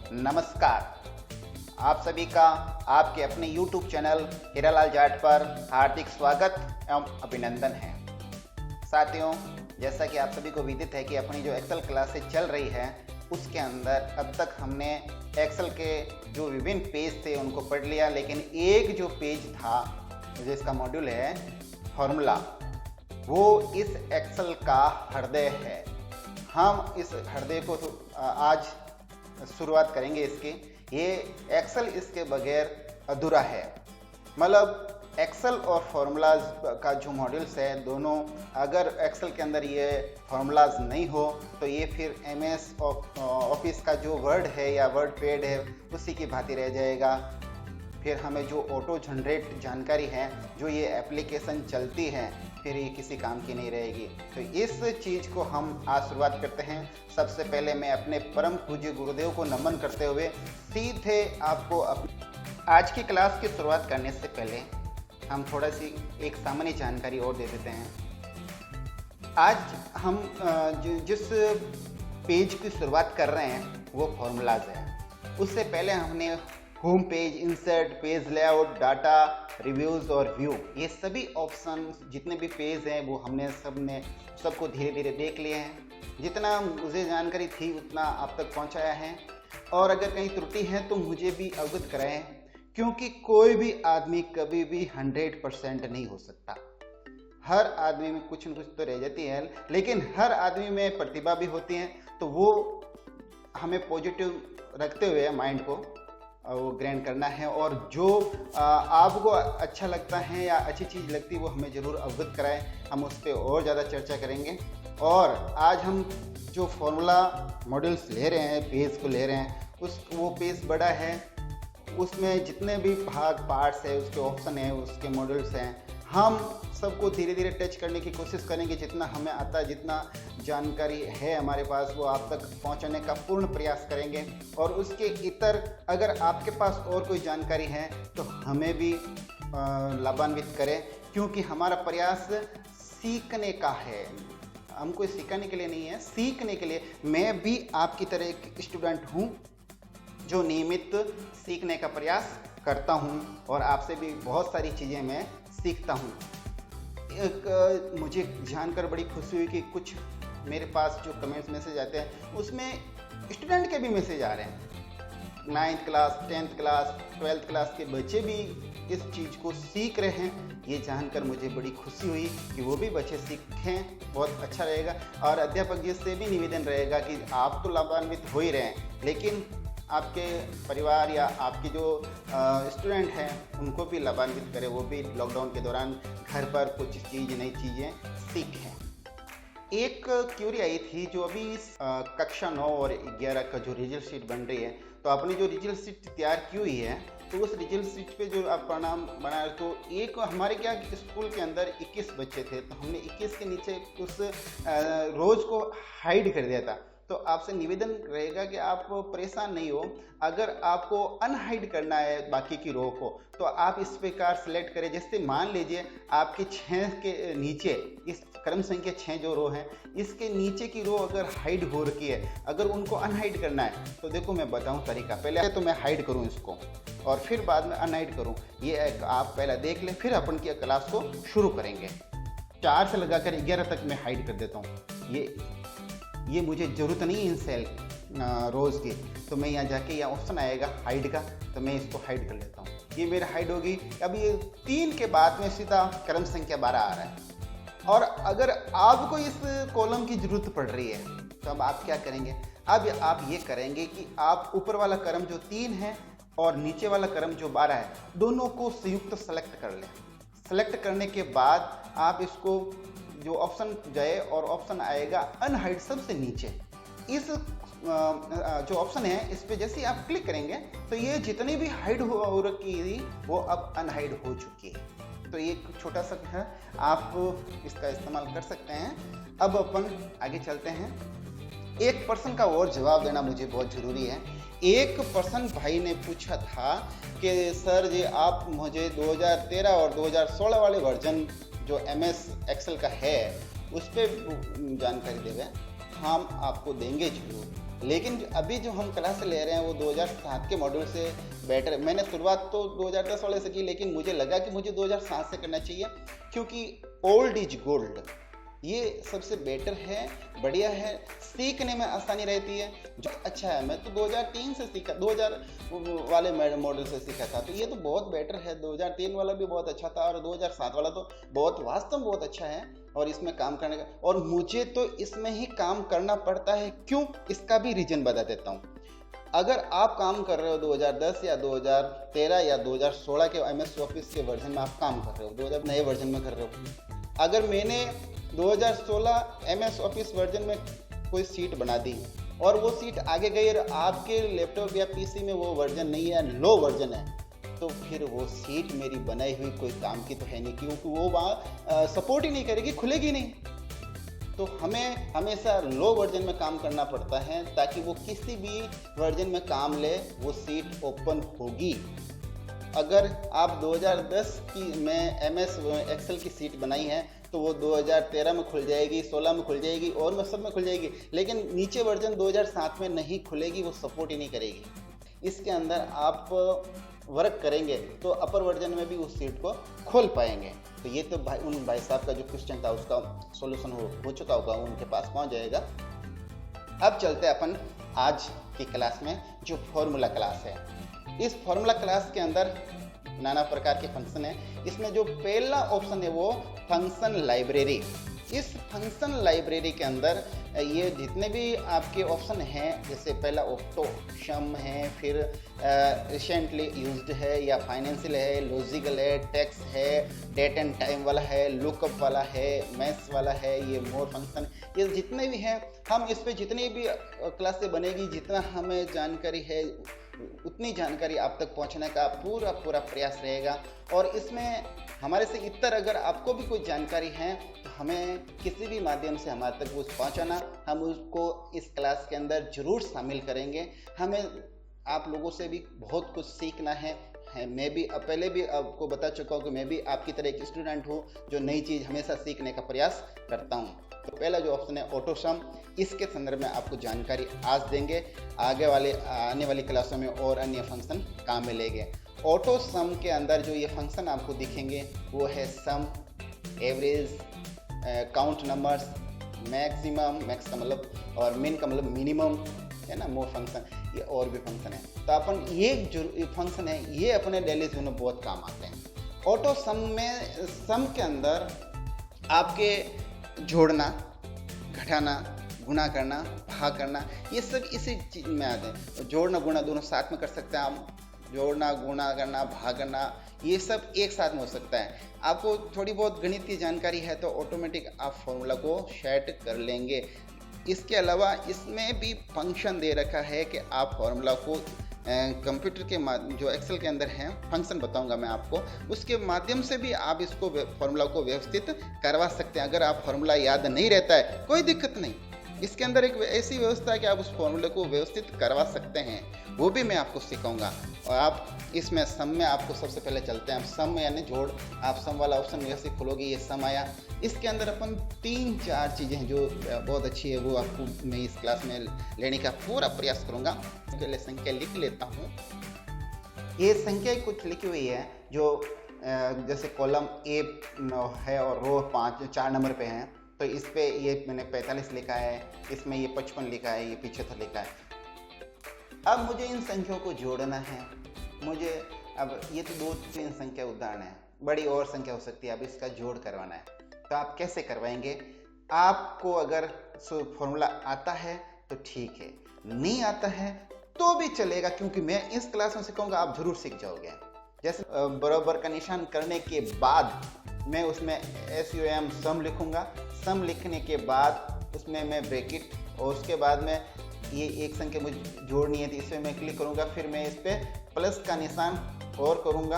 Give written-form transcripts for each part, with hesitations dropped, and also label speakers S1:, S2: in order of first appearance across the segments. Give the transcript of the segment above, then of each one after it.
S1: नमस्कार। आप सभी का आपके अपने YouTube चैनल हीरालाल जाट पर हार्दिक स्वागत एवं अभिनंदन है। साथियों, जैसा कि आप सभी को विदित है कि अपनी जो एक्सेल क्लासेस चल रही है उसके अंदर अब तक हमने एक्सेल के जो विभिन्न पेज थे उनको पढ़ लिया, लेकिन एक जो पेज था जो इसका मॉड्यूल है फॉर्मूला, वो इस एक्सेल का हृदय है। हम इस हृदय को आज शुरुआत करेंगे इसकी। ये एक्सेल इसके बगैर अधूरा है। मतलब एक्सेल और फार्मूलाज का जो मॉड्यूल्स है दोनों, अगर एक्सेल के अंदर ये फार्मूलाज नहीं हो तो ये फिर एमएस ऑफिस का जो वर्ड है या वर्ड पैड है उसी की भांति रह जाएगा। फिर हमें जो ऑटो जनरेट जानकारी है, जो ये एप्लीकेशन चलती है, फिर ये किसी काम की नहीं रहेगी। तो इस चीज़ को हम आज शुरुआत करते हैं। सबसे पहले मैं अपने परम पूज्य गुरुदेव को नमन करते हुए सीधे आपको आज की क्लास की शुरुआत करने से पहले हम थोड़ा सी एक सामान्य जानकारी और दे देते हैं। आज हम जिस पेज की शुरुआत कर रहे हैं वो फॉर्मूलाज है। उससे पहले हमने home page, insert, page layout, data, reviews और व्यू, ये सभी ऑप्शन जितने भी पेज हैं वो हमने सबको धीरे धीरे देख लिए हैं। जितना मुझे जानकारी थी उतना आप तक पहुंचाया है, और अगर कहीं त्रुटि है तो मुझे भी अवगत कराएं, क्योंकि कोई भी आदमी कभी भी 100% नहीं हो सकता। हर आदमी में कुछ न कुछ तो रह जाती है, लेकिन हर आदमी में प्रतिभा भी होती है। तो वो हमें पॉजिटिव रखते हुए माइंड को वो ग्रहण करना है, और जो आपको अच्छा लगता है या अच्छी चीज़ लगती है वो हमें ज़रूर अवगत कराएं। हम उस पर और ज़्यादा चर्चा करेंगे। और आज हम जो फॉर्मूला मॉड्यूल्स ले रहे हैं, पेज को ले रहे हैं, वो पेज बड़ा है, उसमें जितने भी भाग पार्ट्स है, उसके ऑप्शन है, उसके मॉड्यूल्स हैं, हम सबको धीरे धीरे टच करने की कोशिश करेंगे। जितना हमें आता है, जितना जानकारी है हमारे पास, वो आप तक पहुंचाने का पूर्ण प्रयास करेंगे। और उसके इतर अगर आपके पास और कोई जानकारी है तो हमें भी लाभान्वित करें, क्योंकि हमारा प्रयास सीखने का है। हम कोई सिखाने के लिए नहीं है, सीखने के लिए। मैं भी आपकी तरह एक स्टूडेंट हूँ जो नियमित सीखने का प्रयास करता हूँ, और आपसे भी बहुत सारी चीज़ें मैं सीखता हूँ। मुझे जानकर बड़ी खुशी हुई कि कुछ मेरे पास जो कमेंट्स मैसेज आते हैं उसमें स्टूडेंट के भी मैसेज आ रहे हैं। 9th class, 10th class, 12th class के बच्चे भी इस चीज़ को सीख रहे हैं। ये जानकर मुझे बड़ी खुशी हुई कि वो भी बच्चे सीखें, बहुत अच्छा रहेगा। और अध्यापक जी से भी निवेदन रहेगा कि आप तो लाभान्वित हो ही रहे हैं, लेकिन आपके परिवार या आपके जो स्टूडेंट हैं उनको भी लाभान्वित करें, वो भी लॉकडाउन के दौरान घर पर कुछ नई चीज़ें सीखें। एक क्यूरी आई थी जो अभी कक्षा 9 और 11 का जो रिजल्ट शीट बन रही है, तो आपने जो रिजल्ट शीट तैयार की हुई है, तो उस रिजल्ट शीट पे जो आप परिणाम बनाए, तो एक हमारे क्या स्कूल के अंदर 21 बच्चे थे, तो हमने 21 के नीचे उस रोज़ को हाइड कर दिया था। तो आपसे निवेदन रहेगा कि आप परेशान नहीं हो। अगर आपको अनहाइड करना है बाकी की रो को, तो आप इस प्रकार सेलेक्ट करें। जैसे मान लीजिए आपके 6 के नीचे, इस क्रम संख्या 6 जो रो है, इसके नीचे की रो अगर हाइड हो रखी है, अगर उनको अनहाइड करना है तो देखो मैं बताऊं तरीका। पहले तो मैं हाइड करूं इसको और फिर बाद में अनहाइड करूं। ये आप पहले देख लें, फिर अपन की क्लास को शुरू करेंगे। 4 से लगाकर 11 तक मैं हाइड कर देता हूँ। ये मुझे ज़रूरत नहीं इन सेल रोज़ की, तो मैं यहाँ जाके यहाँ ऑप्शन आएगा हाइड का, तो मैं इसको हाइड कर लेता हूँ। ये मेरा हाइड होगी। अब ये 3 के बाद में सीधा क्रम संख्या 12 आ रहा है। और अगर आपको इस कॉलम की ज़रूरत पड़ रही है तो अब आप क्या करेंगे? अब आप ये करेंगे कि आप ऊपर वाला क्रम जो 3 है और नीचे वाला क्रम जो 12 है, दोनों को संयुक्त सेलेक्ट कर लें। सेलेक्ट करने के बाद आप इसको जो ऑप्शन जाए और ऑप्शन आएगा अनहाइड सबसे नीचे। इस जो ऑप्शन है इस पे जैसे आप क्लिक करेंगे तो ये जितनी भी हाइड हो रखी थी वो अब अनहाइड हो चुकी है। तो ये छोटा सा है, आप इसका इस्तेमाल कर सकते हैं। अब अपन आगे चलते हैं। एक पर्सन का और जवाब देना मुझे बहुत ज़रूरी है। एक पर्सन भाई ने पूछा था कि सर जी आप मुझे 2013 और 2016 वाले वर्जन जो MS एक्सेल का है उस पर जानकारी देंगे। हम आपको देंगे जरूर। लेकिन अभी जो हम क्लास ले रहे हैं वो 2007 के मॉड्यूल से बेटर है। मैंने शुरुआत तो 2010 वाले से की, लेकिन मुझे लगा कि मुझे 2007 से करना चाहिए, क्योंकि ओल्ड इज गोल्ड, ये सबसे बेटर है, बढ़िया है, सीखने में आसानी रहती है, जो अच्छा है। मैं तो 2003 से सीखा, 2000 वाले मॉडल से सीखा था, तो ये तो बहुत बेटर है। 2003 वाला भी बहुत अच्छा था और 2007 वाला तो बहुत वास्तव में बहुत अच्छा है। और इसमें काम करने का, और मुझे तो इसमें ही काम करना पड़ता है। क्यों? इसका भी रीजन बता देता हूँ। अगर आप काम कर रहे हो 2010 या 2013 या 2016 के MS ऑफिस के वर्जन में आप काम कर रहे हो, 2000 नए वर्जन में कर रहे हो, अगर मैंने 2016 MS ऑफिस वर्जन में कोई सीट बना दी और वो सीट आगे गई और आपके लैपटॉप या PC में वो वर्जन नहीं है, लो वर्जन है, तो फिर वो सीट मेरी बनाई हुई कोई काम की तो है नहीं, क्योंकि वो वहाँ सपोर्ट ही नहीं करेगी, खुलेगी नहीं। तो हमें हमेशा लो वर्जन में काम करना पड़ता है, ताकि वो किसी भी वर्जन में काम ले, वो सीट ओपन होगी। अगर आप 2010 की में MS एक्सेल की सीट बनाई है तो वो 2013 में खुल जाएगी, 16 में खुल जाएगी और में सब में खुल जाएगी, लेकिन नीचे वर्जन 2007 में नहीं खुलेगी, वो सपोर्ट ही नहीं करेगी। इसके अंदर आप वर्क करेंगे तो अपर वर्जन में भी उस सीट को खोल पाएंगे। तो ये तो भाई साहब का जो क्वेश्चन था उसका सॉल्यूशन हो चुका होगा, उनके पास पहुंच जाएगा। अब चलते हैं अपन आज की क्लास में, जो फॉर्मूला क्लास है। इस फॉर्मूला क्लास के अंदर नाना प्रकार के फंक्शन है। इसमें जो पहला ऑप्शन है वो फंक्शन लाइब्रेरी। इस फंक्शन लाइब्रेरी के अंदर ये जितने भी आपके ऑप्शन हैं, जैसे पहला ऑटो सम है, फिर रिसेंटली यूज्ड है या फाइनेंशियल है, लॉजिकल है, टेक्स्ट है, डेट एंड टाइम वाला है, लुकअप वाला है, मैथ्स वाला है, ये मोर फंक्शन, ये जितने भी हैं, हम इस पे जितनी भी क्लासें बनेगी, जितना हमें जानकारी है उतनी जानकारी आप तक पहुंचने का पूरा प्रयास रहेगा। और इसमें हमारे से इतर अगर आपको भी कोई जानकारी है तो हमें किसी भी माध्यम से हमारे तक वो पहुंचाना, हम उसको इस क्लास के अंदर जरूर शामिल करेंगे। हमें आप लोगों से भी बहुत कुछ सीखना है। मैं भी पहले भी आपको बता चुका हूँ कि मैं भी आपकी तरह एक स्टूडेंट हूँ जो नई चीज़ हमेशा सीखने का प्रयास करता हूँ। तो पहला जो ऑप्शन है ऑटो सम, इसके संदर्भ में आपको जानकारी आज देंगे, आने वाली क्लासों में और अन्य फंक्शन काम में लेंगे। ऑटो सम के अंदर जो ये फंक्शन आपको दिखेंगे वो है sum, average, count numbers, maximum, max का मतलब, और मिन का मतलब मिनिमम, है ना, मोर फंक्शन, ये और भी फंक्शन है। तो अपन ये जो फंक्शन है ये अपने डेली जीवन में बहुत काम आते हैं। ऑटो सम में, सम के अंदर आपके जोड़ना, घटाना, गुणा करना, भाग करना, ये सब इसी चीज में आते हैं। जोड़ना गुणा दोनों साथ में कर सकते हैं आप, जोड़ना, गुणा करना, भाग करना, ये सब एक साथ में हो सकता है। आपको थोड़ी बहुत गणित की जानकारी है तो ऑटोमेटिक आप फॉर्मूला को सेट कर लेंगे। इसके अलावा इसमें भी फंक्शन दे रखा है कि आप फॉर्मूला को कंप्यूटर के जो एक्सेल के अंदर है, फंक्शन बताऊंगा मैं आपको, उसके माध्यम से भी आप इसको फॉर्मूला को व्यवस्थित करवा सकते हैं। अगर आप फॉर्मूला याद नहीं रहता है कोई दिक्कत नहीं, इसके अंदर एक ऐसी व्यवस्था है कि आप उस फॉर्मूले को व्यवस्थित करवा सकते हैं, वो भी मैं आपको सिखाऊंगा। और आप इसमें सम में आपको सबसे पहले चलते हैं, आप सम यानी जोड़, आप सम वाला ऑप्शन जैसे खोलोगे ये सम आया। इसके अंदर अपन 3-4 चीज़ें हैं जो बहुत अच्छी है, वो आपको मैं इस क्लास में लेने का पूरा प्रयास करूँगा। पहले संख्या लिख लेता हूँ। ये संख्या कुछ लिखी हुई है जो जैसे कॉलम A है और रो 4 नंबर पे है, तो इस पे ये मैंने 45 लिखा है, इसमें ये 55 लिखा है, ये 75 लिखा है। अब मुझे इन संख्याओं को जोड़ना है। मुझे अब ये तो 2-3 संख्या उदाहरण है, बड़ी और संख्या हो सकती है, अब इसका जोड़ करवाना है। तो आप कैसे करवाएंगे? आपको अगर फॉर्मूला आता है तो ठीक है, नहीं आता है तो भी चलेगा, क्योंकि मैं इस क्लास में सिखाऊंगा, आप जरूर सीख जाओगे। जैसे बराबर का निशान करने के बाद मैं उसमें SUM सम लिखूंगा, सम लिखने के बाद उसमें मैं ब्रैकेट, और उसके बाद में ये एक संख्या मुझे जोड़नी है तो इसमें मैं क्लिक करूंगा, फिर मैं इस पे प्लस का निशान और करूंगा।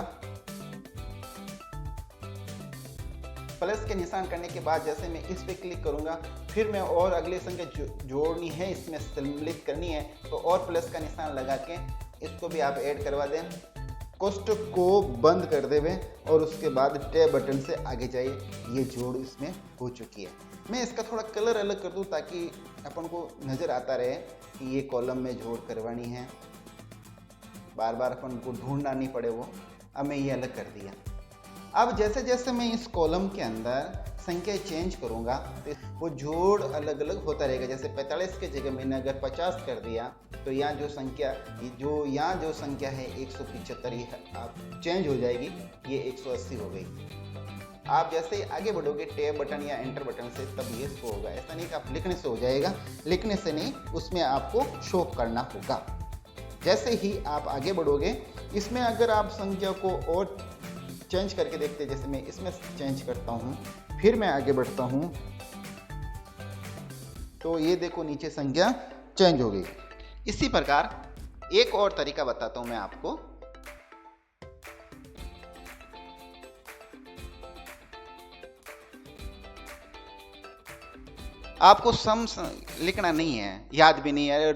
S1: प्लस के निशान करने के बाद जैसे मैं इस पे क्लिक करूंगा, फिर मैं और अगली संख्या जोड़नी है, इसमें सम्मिलित करनी है, तो और प्लस का निशान लगा के इसको भी आप ऐड करवा दें। कोष्टक को बंद कर देवे और उसके बाद टैब बटन से आगे जाइए। ये जोड़ इसमें हो चुकी है। मैं इसका थोड़ा कलर अलग कर दूं ताकि अपन को नज़र आता रहे कि ये कॉलम में जोड़ करवानी है, बार बार अपन को ढूंढना नहीं पड़े वो। अब मैं ये अलग कर दिया। अब जैसे जैसे मैं इस कॉलम के अंदर संख्या चेंज करूंगा तो वो जोड़ अलग अलग होता रहेगा। जैसे 45 के जगह मैंने अगर 50 कर दिया तो यहाँ जो संख्या है 175 ही आप चेंज हो जाएगी, ये 180 हो गई। आप जैसे ही आगे बढ़ोगे टैब बटन या एंटर बटन से तब ये शो होगा। ऐसा नहीं कि आप लिखने से हो जाएगा, लिखने से नहीं, उसमें आपको शो करना होगा। जैसे ही आप आगे बढ़ोगे इसमें अगर आप संख्या को और चेंज करके देखते, जैसे मैं इसमें चेंज करता हूँ फिर मैं आगे बढ़ता हूँ तो ये देखो नीचे संख्या चेंज हो गई। इसी प्रकार एक और तरीका बताता हूं मैं आपको। आपको सम लिखना नहीं है, याद भी नहीं है,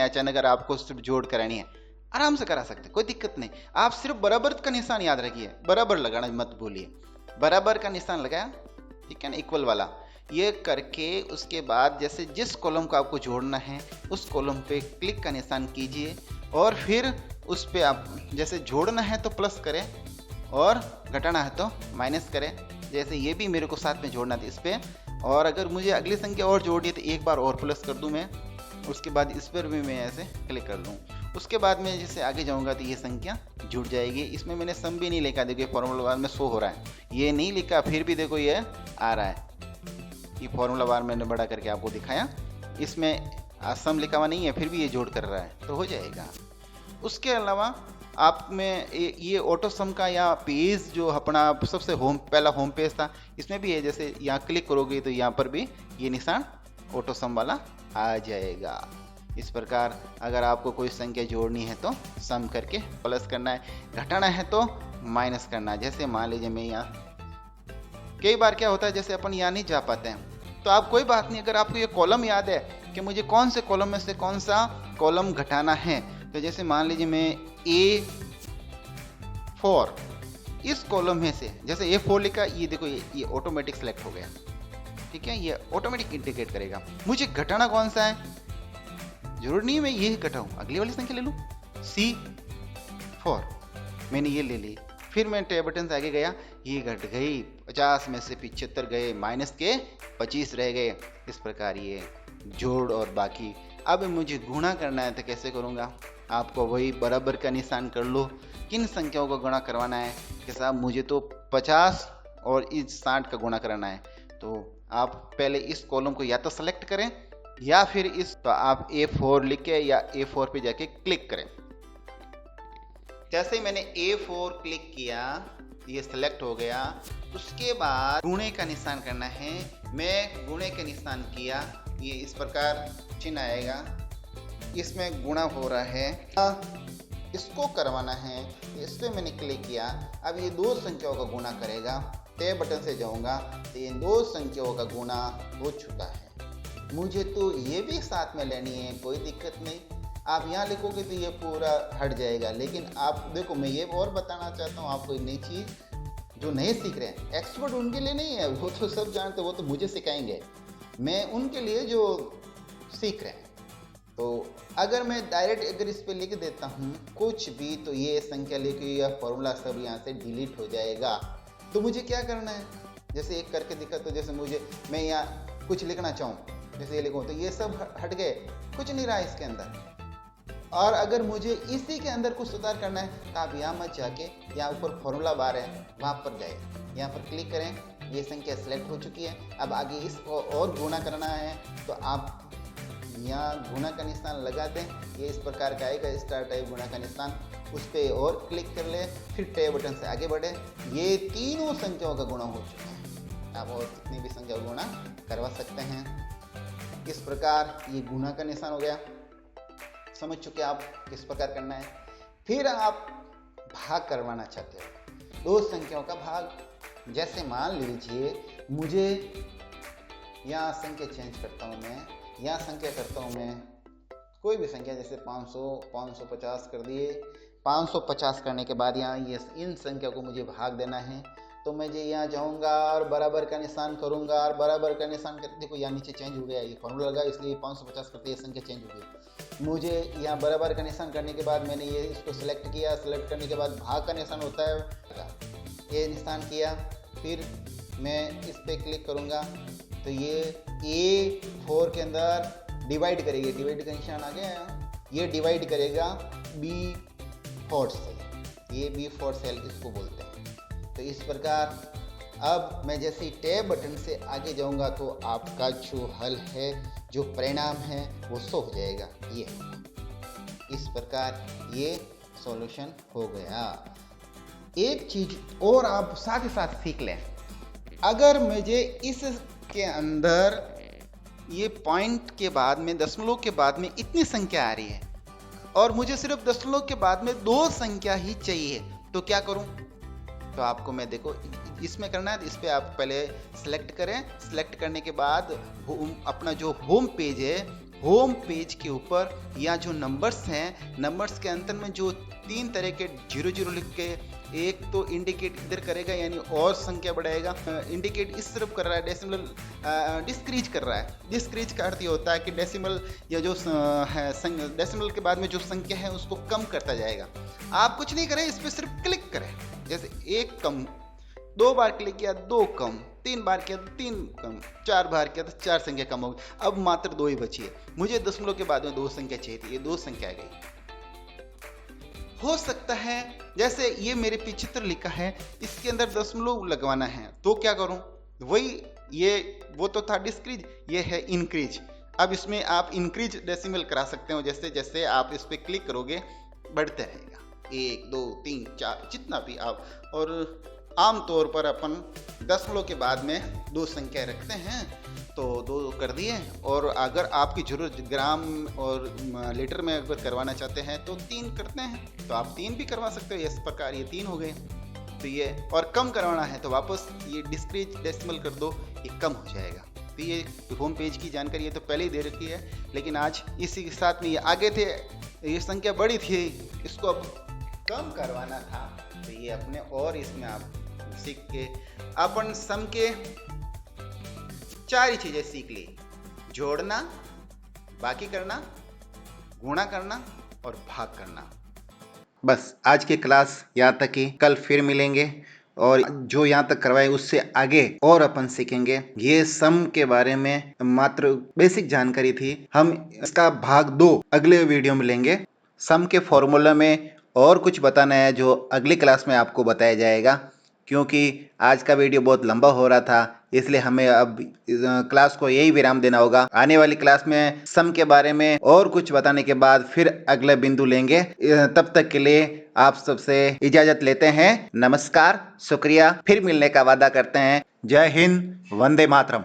S1: अचानक अगर आपको सिर्फ जोड़ करानी है, आराम से करा सकते, कोई दिक्कत नहीं। आप सिर्फ बराबर का निशान याद रखिए, बराबर लगाना मत भूलिए। बराबर का निशान लगाया, ठीक है ना, इक्वल वाला, ये करके उसके बाद जैसे जिस कॉलम को आपको जोड़ना है उस कॉलम पे क्लिक का निशान कीजिए और फिर उस पे आप जैसे जोड़ना है तो प्लस करें और घटाना है तो माइनस करें। जैसे ये भी मेरे को साथ में जोड़ना था इस पे, और अगर मुझे अगली संख्या और जोड़नी है तो एक बार और प्लस कर दूं मैं, उसके बाद इस पर भी मैं ऐसे क्लिक कर दूं। उसके बाद मैं जैसे आगे जाऊंगा तो ये संख्या जुड़ जाएगी। इसमें मैंने सम भी नहीं लिखा, देखो ये फॉर्मूला बार में शो हो रहा है, ये नहीं लिखा फिर भी देखो ये आ रहा है। ये फॉर्मूला बार मैंने बड़ा करके आपको दिखाया, इसमें सम लिखा हुआ नहीं है फिर भी ये जोड़ कर रहा है तो हो जाएगा। उसके अलावा आप में ये ऑटो सम का या पेज जो अपना सबसे पहला होम पेज था, इसमें भी है, जैसे यहाँ क्लिक करोगे तो यहाँ पर भी ये निशान ऑटो सम वाला आ जाएगा। इस प्रकार अगर आपको कोई संख्या जोड़नी है तो सम करके प्लस करना है, घटाना है तो माइनस करना है। जैसे मान लीजिए मैं यहाँ, कई बार क्या होता है जैसे अपन यहाँ नहीं जा पाते हैं तो आप कोई बात नहीं, अगर आपको ये कॉलम याद है कि मुझे कौन से कॉलम में से कौन सा कॉलम घटाना है, तो जैसे मान लीजिए मैं A4 इस कॉलम में से जैसे A4 लिखा, ये देखो ये ऑटोमेटिक सेलेक्ट हो गया, ठीक है, ये ऑटोमेटिक इंटीग्रेट करेगा। मुझे घटाना कौन सा है, जरूर नहीं है मैं ये घटाऊं, अगली वाली संख्या ले लूं, C4 मैंने ये ले ली, फिर मैं टैब बटन से आगे गया, ये घट गई, 50 में से 75 गए, माइनस के 25 रह गए। इस प्रकार ये जोड़ और बाकी। अब मुझे गुणा करना है तो कैसे करूँगा, आपको वही बराबर का निशान कर लो। किन संख्याओं का गुणा करवाना है कि साहब मुझे तो 50 और इस 60 का गुणा कराना है, तो आप पहले इस कॉलम को या तो सेलेक्ट करें या फिर इस, तो आप A4 लिख के या A4 पे जाके क्लिक करें। जैसे ही मैंने A4 क्लिक किया ये सेलेक्ट हो गया। उसके बाद गुणे का निशान करना है, मैं गुणे का निशान किया, ये इस प्रकार चिन्ह आएगा, इसमें गुणा हो रहा है, इसको करवाना है, इस पर मैंने क्लिक किया। अब ये दो संख्याओं का गुणा करेगा, टैब बटन से जाऊंगा तो ये दो संख्याओं का गुणा हो चुका है। मुझे तो ये भी साथ में लेनी है, कोई दिक्कत नहीं, आप यहाँ लिखोगे तो ये पूरा हट जाएगा। लेकिन आप देखो, मैं ये और बताना चाहता हूँ आपको एक नई चीज़, जो नए सीख रहे हैं, एक्सपर्ट उनके लिए नहीं है, वो तो सब जानते, वो तो मुझे सिखाएंगे, मैं उनके लिए जो सीख रहे हैं। तो अगर मैं डायरेक्ट अगर इस पे लिख देता हूँ कुछ भी, तो ये संख्या लेके या फॉर्मूला सब यहाँ से डिलीट हो जाएगा। तो मुझे क्या करना है, जैसे एक करके दिखा, तो जैसे मैं यहाँ कुछ लिखना चाहूँ, जैसे ये लिखूँ तो ये सब हट गए, कुछ नहीं रहा इसके अंदर। और अगर मुझे इसी के अंदर कुछ सुधार करना है तो आप यहाँ मत जाके, यहाँ ऊपर फॉर्मूला बार है वहाँ पर जाए, यहाँ पर क्लिक करें, ये संख्या सेलेक्ट हो चुकी है। अब आगे इसको और गुणा करना है तो आप यहाँ गुणा का निशान लगा दें, ये इस प्रकार का आएगा स्टार टाइप गुणा का निशान, उस पर और क्लिक कर ले, फिर टैब बटन से आगे बढ़े। ये तीनों संख्याओं का गुणा हो चुका है, आप और कितनी भी संख्या गुणा करवा सकते हैं। इस प्रकार ये गुणा का निशान हो गया, समझ चुके आप किस प्रकार करना है। फिर आप भाग करवाना चाहते हो, दो संख्याओं का भाग। जैसे मान लीजिए मुझे यहाँ संख्या चेंज करता हूँ, मैं यहाँ संख्या करता हूँ, मैं कोई भी संख्या जैसे 500 550 कर दिए, 550 करने के बाद यहाँ ये इन संख्या को मुझे भाग देना है। तो मैं जो यहाँ जाऊँगा और बराबर का निशान करूँगा और बराबर का निशान कर, देखो यहाँ नीचे चेंज हो गया, ये फॉर्मूला लगा इसलिए 550 करते ये संख्या चेंज हो गई। मुझे यहाँ बराबर का निशान करने के बाद मैंने ये इसको सिलेक्ट किया, सिलेक्ट करने के बाद भाग का निशान होता है, ये निशान किया, फिर मैं इस पर क्लिक करूँगा तो ये A4 के अंदर डिवाइड करेगी, डिवाइड का निशान आ गया, ये डिवाइड करेगा B4 से, ये B4 सेल इसको बोलते हैं। तो इस प्रकार अब मैं जैसे ही टैब बटन से आगे जाऊंगा तो आपका जो हल है, जो परिणाम है वो शो हो जाएगा। ये इस प्रकार ये सॉल्यूशन हो गया। एक चीज और आप साथ ही साथ सीख लें, अगर मुझे इसके अंदर ये पॉइंट के बाद में दशमलव के बाद में इतनी संख्या आ रही है और मुझे सिर्फ दशमलव के बाद में 2 संख्या ही चाहिए, तो क्या करूं? तो आपको मैं देखो इसमें करना है, इस पे आप पहले सिलेक्ट करें, सिलेक्ट करने के बाद अपना जो होम पेज है, होम पेज के ऊपर या जो नंबर्स हैं, नंबर्स के अंतर में जो 3 तरह के 00 लिख के, एक तो इंडिकेट इधर करेगा यानी और संख्या बढ़ाएगा, इंडिकेट इस तरफ कर रहा है, डेसिमल डिस्क्रीज कर रहा है। डिस्क्रीज का अर्थ ये होता है कि डेसिमल या जो है डेसिमल के बाद में जो संख्या है उसको कम करता जाएगा। आप कुछ नहीं करें, इस पर सिर्फ क्लिक करें, जैसे 1 कम, 2 बार क्लिक किया 2 कम, 3 बार किया तो 3 कम, 4 बार किया तो 4 संख्या कम हो गई। अब मात्र 2 ही बची है, मुझे दशमलव के बाद में 2 संख्या चाहिए थी, ये 2 संख्या आ गई। हो सकता है जैसे ये मेरे पे चित्र लिखा है, इसके अंदर दशमलव लगवाना है, तो क्या करूं? वही ये वो तो था डिस्क्रीज, ये है इंक्रीज। अब इसमें आप इंक्रीज डेसिमल करा सकते हो, जैसे जैसे आप इस पर क्लिक करोगे बढ़ते रहेगा, 1 2 3 4 जितना भी आप। और आमतौर पर अपन दशमलव के बाद में 2 संख्या रखते हैं, तो 2 कर दिए। और अगर आपकी जरूरत ग्राम और लीटर में अगर करवाना चाहते हैं तो 3 करते हैं, तो आप 3 भी करवा सकते हो। इस प्रकार ये 3 हो गए। तो ये और कम करवाना है तो वापस ये डिस्क्रीज डेसिमल कर दो, ये कम हो जाएगा। तो ये होम पेज की जानकारी ये तो पहले ही दे रखी है, लेकिन आज इसी के साथ में ये आगे थे, ये संख्या बड़ी थी, इसको अब कम करवाना था, तो ये अपने और इसमें आप सीख के अपन सम के 4 ही चीजें सीख ली, जोड़ना, बाकी करना, गुणा करना और भाग करना। बस आज की क्लास यहाँ तक ही, कल फिर मिलेंगे और जो यहाँ तक करवाए उससे आगे और अपन सीखेंगे। ये सम के बारे में मात्र बेसिक जानकारी थी, हम इसका भाग 2 अगले वीडियो में लेंगे। सम के फॉर्मूला में और कुछ बताना है जो अगली क्लास में आपको बताया जाएगा, क्योंकि आज का वीडियो बहुत लंबा हो रहा था, इसलिए हमें अब क्लास को यही विराम देना होगा। आने वाली क्लास में सम के बारे में और कुछ बताने के बाद फिर अगला बिंदु लेंगे। तब तक के लिए आप सबसे इजाजत लेते हैं। नमस्कार, शुक्रिया, फिर मिलने का वादा करते हैं। जय हिंद, वंदे मातरम।